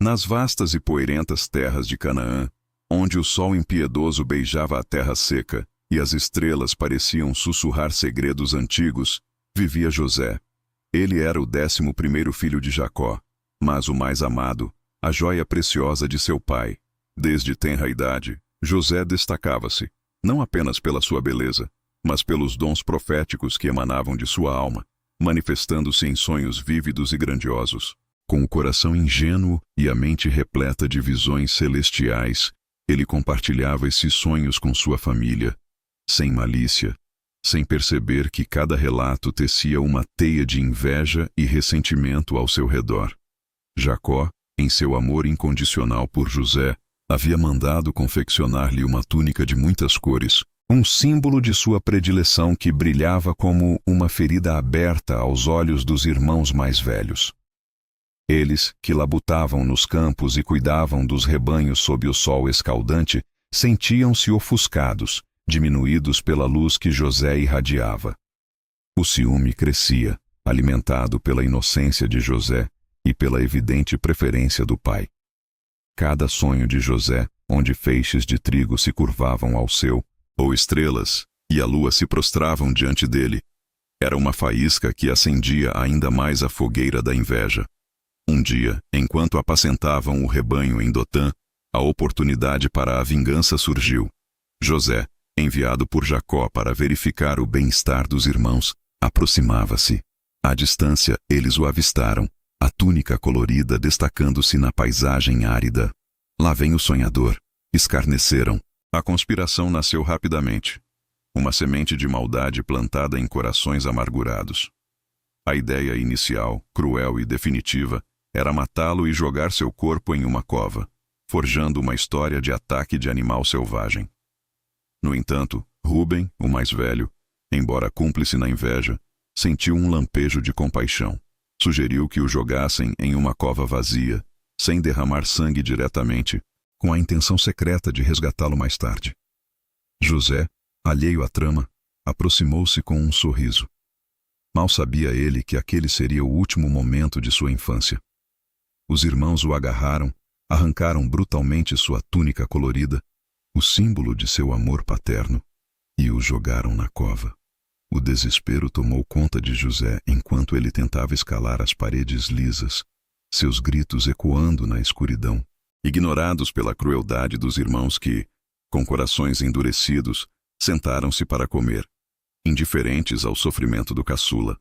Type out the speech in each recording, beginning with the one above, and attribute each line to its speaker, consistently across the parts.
Speaker 1: Nas vastas e poeirentas terras de Canaã, onde o sol impiedoso beijava a terra seca e as estrelas pareciam sussurrar segredos antigos, vivia José. Ele era o 11º filho de Jacó, mas o mais amado, a joia preciosa de seu pai. Desde tenra idade, José destacava-se, não apenas pela sua beleza, mas pelos dons proféticos que emanavam de sua alma, manifestando-se em sonhos vívidos e grandiosos. Com o coração ingênuo e a mente repleta de visões celestiais, ele compartilhava esses sonhos com sua família, sem malícia, sem perceber que cada relato tecia uma teia de inveja e ressentimento ao seu redor. Jacó, em seu amor incondicional por José, havia mandado confeccionar-lhe uma túnica de muitas cores, um símbolo de sua predileção que brilhava como uma ferida aberta aos olhos dos irmãos mais velhos. Eles, que labutavam nos campos e cuidavam dos rebanhos sob o sol escaldante, sentiam-se ofuscados, diminuídos pela luz que José irradiava. O ciúme crescia, alimentado pela inocência de José e pela evidente preferência do pai. Cada sonho de José, onde feixes de trigo se curvavam ao seu, ou estrelas, e a lua se prostravam diante dele, era uma faísca que acendia ainda mais a fogueira da inveja. Um dia, enquanto apacentavam o rebanho em Dotã, a oportunidade para a vingança surgiu. José, enviado por Jacó para verificar o bem-estar dos irmãos, aproximava-se. À distância, eles o avistaram, a túnica colorida destacando-se na paisagem árida. Lá vem o sonhador, escarneceram. A conspiração nasceu rapidamente. Uma semente de maldade plantada em corações amargurados. A ideia inicial, cruel e definitiva, era matá-lo e jogar seu corpo em uma cova, forjando uma história de ataque de animal selvagem. No entanto, Rúben, o mais velho, embora cúmplice na inveja, sentiu um lampejo de compaixão. Sugeriu que o jogassem em uma cova vazia, sem derramar sangue diretamente, com a intenção secreta de resgatá-lo mais tarde. José, alheio à trama, aproximou-se com um sorriso. Mal sabia ele que aquele seria o último momento de sua infância. Os irmãos o agarraram, arrancaram brutalmente sua túnica colorida, o símbolo de seu amor paterno, e o jogaram na cova. O desespero tomou conta de José enquanto ele tentava escalar as paredes lisas, seus gritos ecoando na escuridão, ignorados pela crueldade dos irmãos que, com corações endurecidos, sentaram-se para comer, indiferentes ao sofrimento do caçula.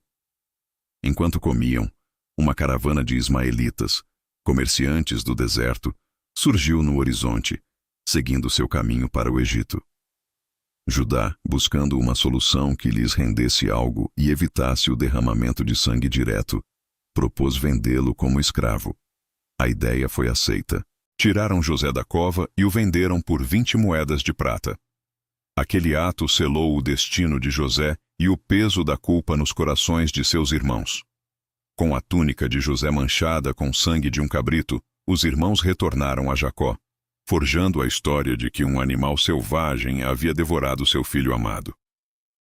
Speaker 1: Enquanto comiam, uma caravana de ismaelitas, comerciantes do deserto, surgiu no horizonte, seguindo seu caminho para o Egito. Judá, buscando uma solução que lhes rendesse algo e evitasse o derramamento de sangue direto, propôs vendê-lo como escravo. A ideia foi aceita. Tiraram José da cova e o venderam por 20 moedas de prata. Aquele ato selou o destino de José e o peso da culpa nos corações de seus irmãos. Com a túnica de José manchada com sangue de um cabrito, os irmãos retornaram a Jacó, forjando a história de que um animal selvagem havia devorado seu filho amado.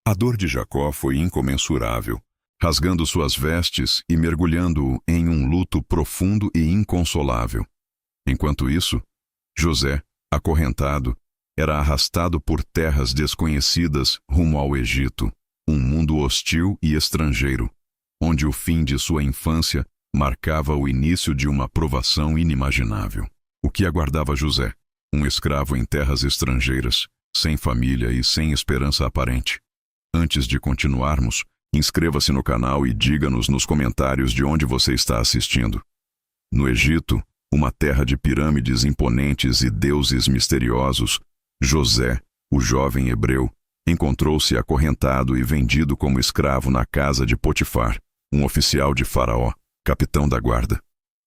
Speaker 1: A dor de Jacó foi incomensurável, rasgando suas vestes e mergulhando-o em um luto profundo e inconsolável. Enquanto isso, José, acorrentado, era arrastado por terras desconhecidas rumo ao Egito, um mundo hostil e estrangeiro, onde o fim de sua infância marcava o início de uma provação inimaginável. O que aguardava José? Um escravo em terras estrangeiras, sem família e sem esperança aparente. Antes de continuarmos, inscreva-se no canal e diga-nos nos comentários de onde você está assistindo. No Egito, uma terra de pirâmides imponentes e deuses misteriosos, José, o jovem hebreu, encontrou-se acorrentado e vendido como escravo na casa de Potifar, um oficial de Faraó, capitão da guarda.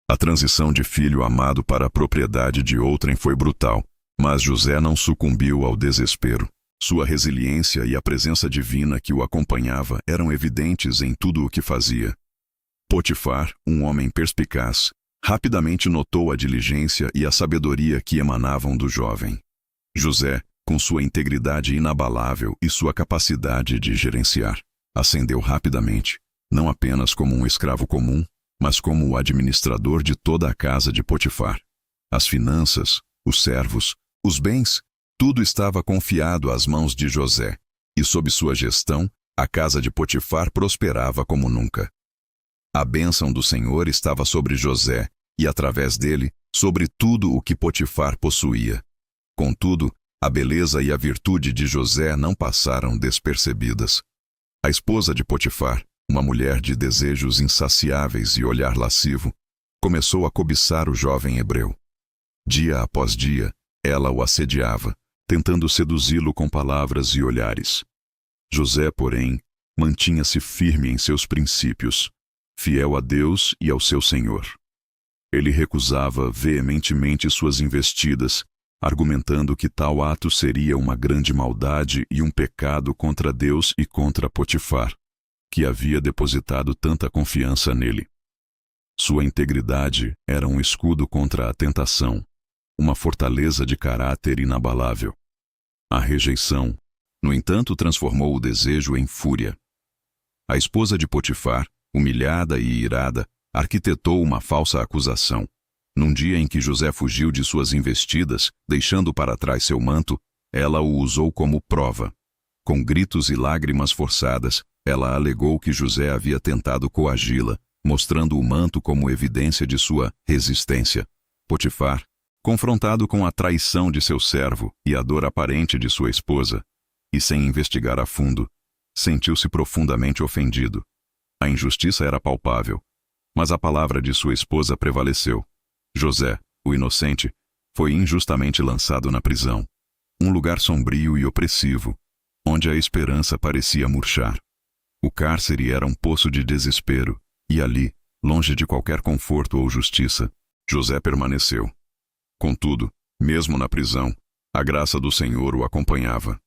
Speaker 1: A transição de filho amado para a propriedade de outrem foi brutal, mas José não sucumbiu ao desespero. Sua resiliência e a presença divina que o acompanhava eram evidentes em tudo o que fazia. Potifar, um homem perspicaz, rapidamente notou a diligência e a sabedoria que emanavam do jovem. José, com sua integridade inabalável e sua capacidade de gerenciar, ascendeu rapidamente, não apenas como um escravo comum, mas como o administrador de toda a casa de Potifar. As finanças, os servos, os bens, tudo estava confiado às mãos de José, e sob sua gestão, a casa de Potifar prosperava como nunca. A bênção do Senhor estava sobre José, e através dele, sobre tudo o que Potifar possuía. Contudo, a beleza e a virtude de José não passaram despercebidas. A esposa de Potifar, uma mulher de desejos insaciáveis e olhar lascivo, começou a cobiçar o jovem hebreu. Dia após dia, ela o assediava, tentando seduzi-lo com palavras e olhares. José, porém, mantinha-se firme em seus princípios, fiel a Deus e ao seu Senhor. Ele recusava veementemente suas investidas, argumentando que tal ato seria uma grande maldade e um pecado contra Deus e contra Potifar, que havia depositado tanta confiança nele. Sua integridade era um escudo contra a tentação, uma fortaleza de caráter inabalável. A rejeição, no entanto, transformou o desejo em fúria. A esposa de Potifar, humilhada e irada, arquitetou uma falsa acusação. Num dia em que José fugiu de suas investidas, deixando para trás seu manto, ela o usou como prova. Com gritos e lágrimas forçadas, ela alegou que José havia tentado coagi-la, mostrando o manto como evidência de sua resistência. Potifar, confrontado com a traição de seu servo e a dor aparente de sua esposa, e sem investigar a fundo, sentiu-se profundamente ofendido. A injustiça era palpável, mas a palavra de sua esposa prevaleceu. José, o inocente, foi injustamente lançado na prisão, um lugar sombrio e opressivo, onde a esperança parecia murchar. O cárcere era um poço de desespero, e ali, longe de qualquer conforto ou justiça, José permaneceu. Contudo, mesmo na prisão, a graça do Senhor o acompanhava.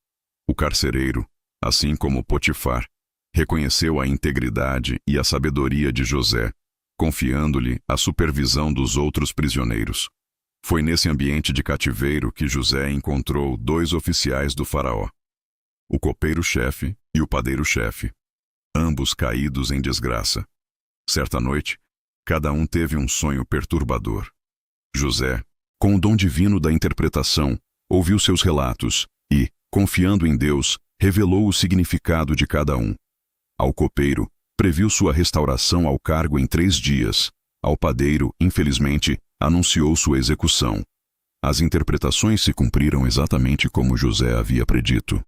Speaker 1: O carcereiro, assim como Potifar, reconheceu a integridade e a sabedoria de José, confiando-lhe a supervisão dos outros prisioneiros. Foi nesse ambiente de cativeiro que José encontrou 2 oficiais do faraó, o copeiro-chefe e o padeiro-chefe, ambos caídos em desgraça. Certa noite, cada um teve um sonho perturbador. José, com o dom divino da interpretação, ouviu seus relatos e, confiando em Deus, revelou o significado de cada um. Ao copeiro, previu sua restauração ao cargo em 3 dias. Ao padeiro, infelizmente, anunciou sua execução. As interpretações se cumpriram exatamente como José havia predito.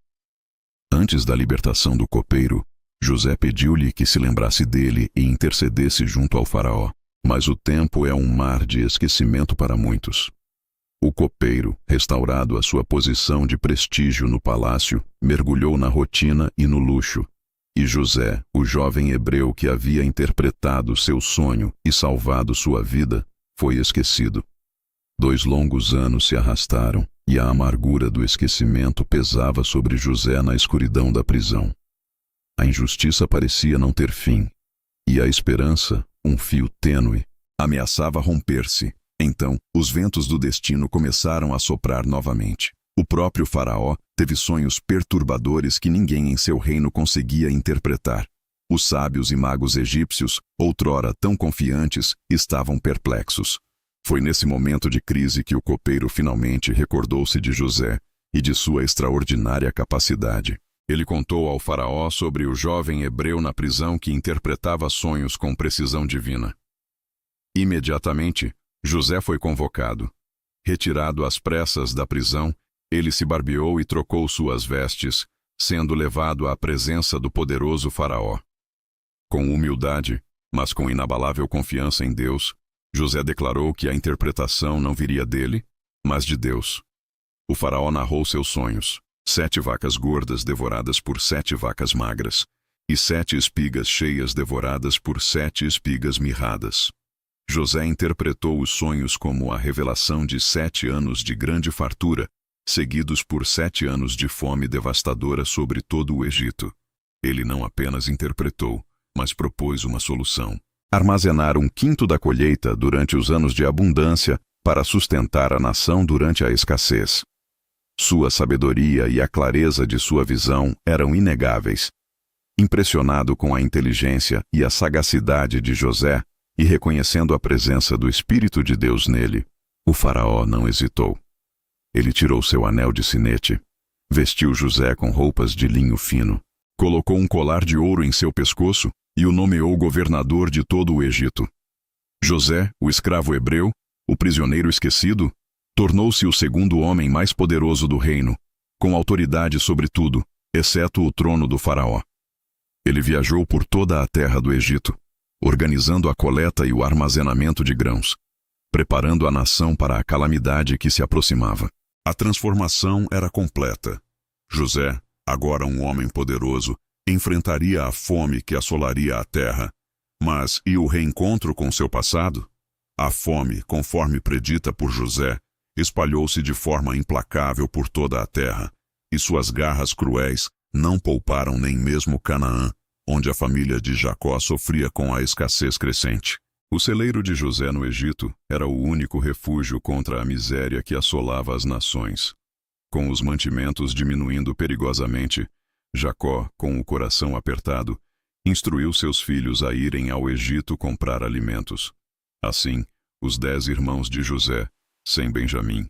Speaker 1: Antes da libertação do copeiro, José pediu-lhe que se lembrasse dele e intercedesse junto ao faraó. Mas o tempo é um mar de esquecimento para muitos. O copeiro, restaurado à sua posição de prestígio no palácio, mergulhou na rotina e no luxo. E José, o jovem hebreu que havia interpretado seu sonho e salvado sua vida, foi esquecido. 2 longos anos se arrastaram, e a amargura do esquecimento pesava sobre José na escuridão da prisão. A injustiça parecia não ter fim, e a esperança, um fio tênue, ameaçava romper-se. Então, os ventos do destino começaram a soprar novamente. O próprio faraó teve sonhos perturbadores que ninguém em seu reino conseguia interpretar. Os sábios e magos egípcios, outrora tão confiantes, estavam perplexos. Foi nesse momento de crise que o copeiro finalmente recordou-se de José e de sua extraordinária capacidade. Ele contou ao faraó sobre o jovem hebreu na prisão que interpretava sonhos com precisão divina. Imediatamente, José foi convocado. Retirado às pressas da prisão, ele se barbeou e trocou suas vestes, sendo levado à presença do poderoso faraó. Com humildade, mas com inabalável confiança em Deus, José declarou que a interpretação não viria dele, mas de Deus. O faraó narrou seus sonhos: 7 vacas gordas devoradas por 7 vacas magras, e 7 espigas cheias devoradas por 7 espigas mirradas. José interpretou os sonhos como a revelação de 7 anos de grande fartura, seguidos por 7 anos de fome devastadora sobre todo o Egito. Ele não apenas interpretou, mas propôs uma solução: armazenar 1/5 da colheita durante os anos de abundância para sustentar a nação durante a escassez. Sua sabedoria e a clareza de sua visão eram inegáveis. Impressionado com a inteligência e a sagacidade de José, e reconhecendo a presença do Espírito de Deus nele, o faraó não hesitou. Ele tirou seu anel de sinete, vestiu José com roupas de linho fino, colocou um colar de ouro em seu pescoço e o nomeou governador de todo o Egito. José, o escravo hebreu, o prisioneiro esquecido, tornou-se o segundo homem mais poderoso do reino, com autoridade sobre tudo, exceto o trono do faraó. Ele viajou por toda a terra do Egito, organizando a coleta e o armazenamento de grãos, preparando a nação para a calamidade que se aproximava. A transformação era completa. José, agora um homem poderoso, enfrentaria a fome que assolaria a terra. Mas e o reencontro com seu passado? A fome, conforme predita por José, espalhou-se de forma implacável por toda a terra, e suas garras cruéis não pouparam nem mesmo Canaã, onde a família de Jacó sofria com a escassez crescente. O celeiro de José no Egito era o único refúgio contra a miséria que assolava as nações. Com os mantimentos diminuindo perigosamente, Jacó, com o coração apertado, instruiu seus filhos a irem ao Egito comprar alimentos. Assim, os 10 irmãos de José, sem Benjamim,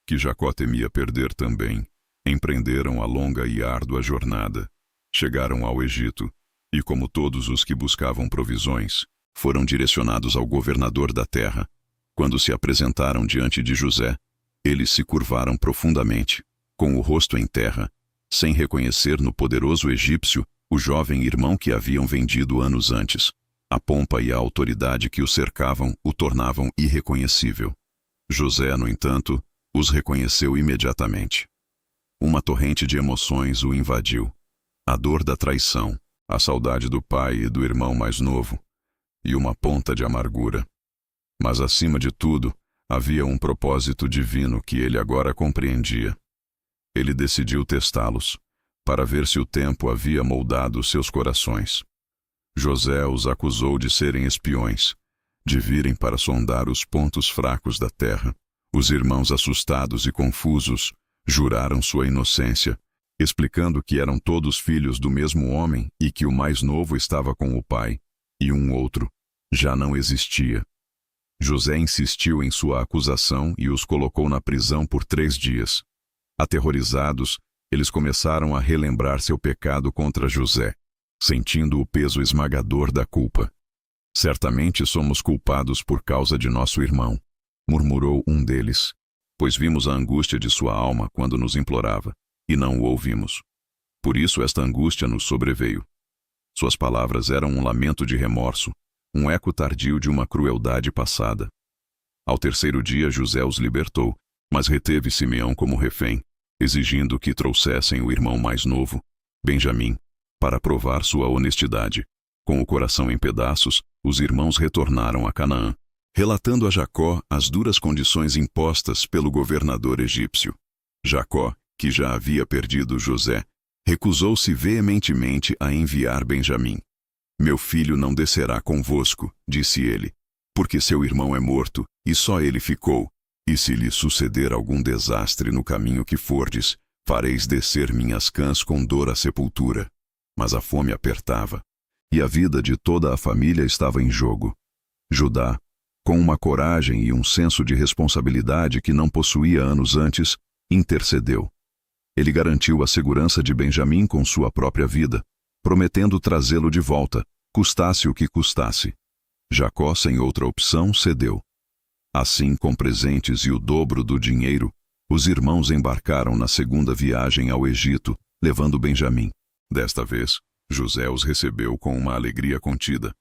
Speaker 1: que Jacó temia perder também, empreenderam a longa e árdua jornada. Chegaram ao Egito, e como todos os que buscavam provisões, foram direcionados ao governador da terra. Quando se apresentaram diante de José, eles se curvaram profundamente, com o rosto em terra, sem reconhecer no poderoso egípcio o jovem irmão que haviam vendido anos antes. A pompa e a autoridade que o cercavam o tornavam irreconhecível. José, no entanto, os reconheceu imediatamente. Uma torrente de emoções o invadiu. A dor da traição, a saudade do pai e do irmão mais novo, e uma ponta de amargura. Mas, acima de tudo, havia um propósito divino que ele agora compreendia. Ele decidiu testá-los, para ver se o tempo havia moldado seus corações. José os acusou de serem espiões, de virem para sondar os pontos fracos da terra. Os irmãos, assustados e confusos, juraram sua inocência, explicando que eram todos filhos do mesmo homem e que o mais novo estava com o pai, e um outro já não existia. José insistiu em sua acusação e os colocou na prisão por 3 dias. Aterrorizados, eles começaram a relembrar seu pecado contra José, sentindo o peso esmagador da culpa. Certamente somos culpados por causa de nosso irmão, murmurou um deles, pois vimos a angústia de sua alma quando nos implorava, e não o ouvimos. Por isso esta angústia nos sobreveio. Suas palavras eram um lamento de remorso, um eco tardio de uma crueldade passada. Ao 3º dia José os libertou, mas reteve Simeão como refém, exigindo que trouxessem o irmão mais novo, Benjamim, para provar sua honestidade. Com o coração em pedaços, os irmãos retornaram a Canaã, relatando a Jacó as duras condições impostas pelo governador egípcio. Jacó, que já havia perdido José, recusou-se veementemente a enviar Benjamim. Meu filho não descerá convosco, disse ele, porque seu irmão é morto, e só ele ficou. E se lhe suceder algum desastre no caminho que fordes, fareis descer minhas cãs com dor à sepultura. Mas a fome apertava, e a vida de toda a família estava em jogo. Judá, com uma coragem e um senso de responsabilidade que não possuía anos antes, intercedeu. Ele garantiu a segurança de Benjamim com sua própria vida, prometendo trazê-lo de volta, custasse o que custasse. Jacó, sem outra opção, cedeu. Assim, com presentes e o dobro do dinheiro, os irmãos embarcaram na segunda viagem ao Egito, levando Benjamim. Desta vez, José os recebeu com uma alegria contida.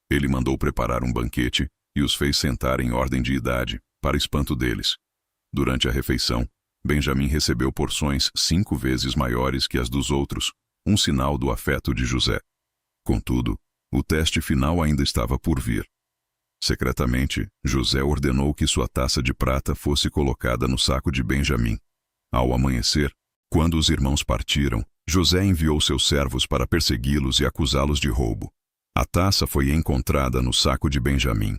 Speaker 1: Ele mandou preparar um banquete e os fez sentar em ordem de idade, para espanto deles. Durante a refeição, Benjamim recebeu porções 5 vezes maiores que as dos outros, um sinal do afeto de José. Contudo, o teste final ainda estava por vir. Secretamente, José ordenou que sua taça de prata fosse colocada no saco de Benjamim. Ao amanhecer, quando os irmãos partiram, José enviou seus servos para persegui-los e acusá-los de roubo. A taça foi encontrada no saco de Benjamim.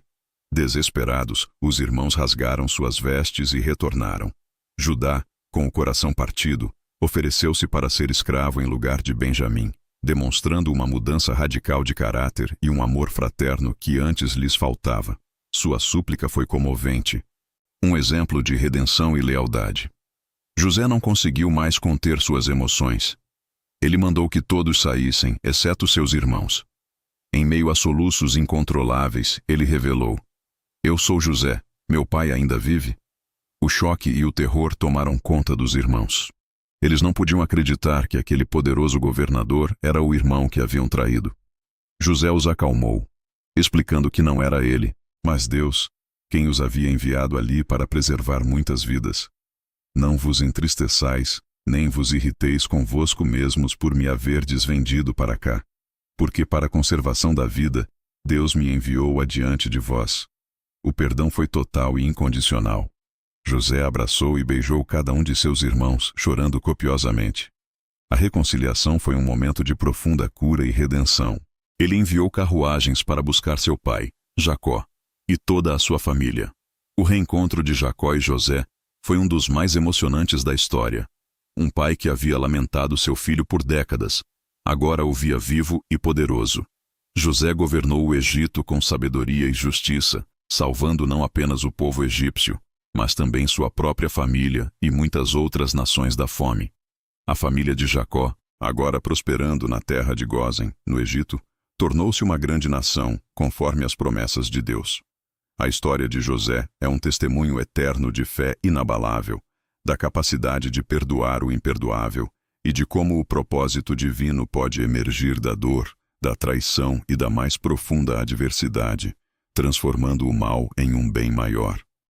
Speaker 1: Desesperados, os irmãos rasgaram suas vestes e retornaram. Judá, com o coração partido, ofereceu-se para ser escravo em lugar de Benjamim. demonstrando uma mudança radical de caráter e um amor fraterno que antes lhes faltava. Sua súplica foi comovente, um exemplo de redenção e lealdade. José não conseguiu mais conter suas emoções. Ele mandou que todos saíssem, exceto seus irmãos. Em meio a soluços incontroláveis, ele revelou: "Eu sou José, meu pai ainda vive?" O choque e o terror tomaram conta dos irmãos. Eles não podiam acreditar que aquele poderoso governador era o irmão que haviam traído. José os acalmou, explicando que não era ele, mas Deus, quem os havia enviado ali para preservar muitas vidas. "Não vos entristeçais, nem vos irriteis convosco mesmos por me haverdes vendido para cá, porque para a conservação da vida, Deus me enviou adiante de vós." O perdão foi total e incondicional. José abraçou e beijou cada um de seus irmãos, chorando copiosamente. A reconciliação foi um momento de profunda cura e redenção. Ele enviou carruagens para buscar seu pai, Jacó, e toda a sua família. O reencontro de Jacó e José foi um dos mais emocionantes da história. Um pai que havia lamentado seu filho por décadas, agora o via vivo e poderoso. José governou o Egito com sabedoria e justiça, salvando não apenas o povo egípcio, mas também sua própria família e muitas outras nações da fome. A família de Jacó, agora prosperando na terra de Gósen, no Egito, tornou-se uma grande nação, conforme as promessas de Deus. A história de José é um testemunho eterno de fé inabalável, da capacidade de perdoar o imperdoável e de como o propósito divino pode emergir da dor, da traição e da mais profunda adversidade, transformando o mal em um bem maior.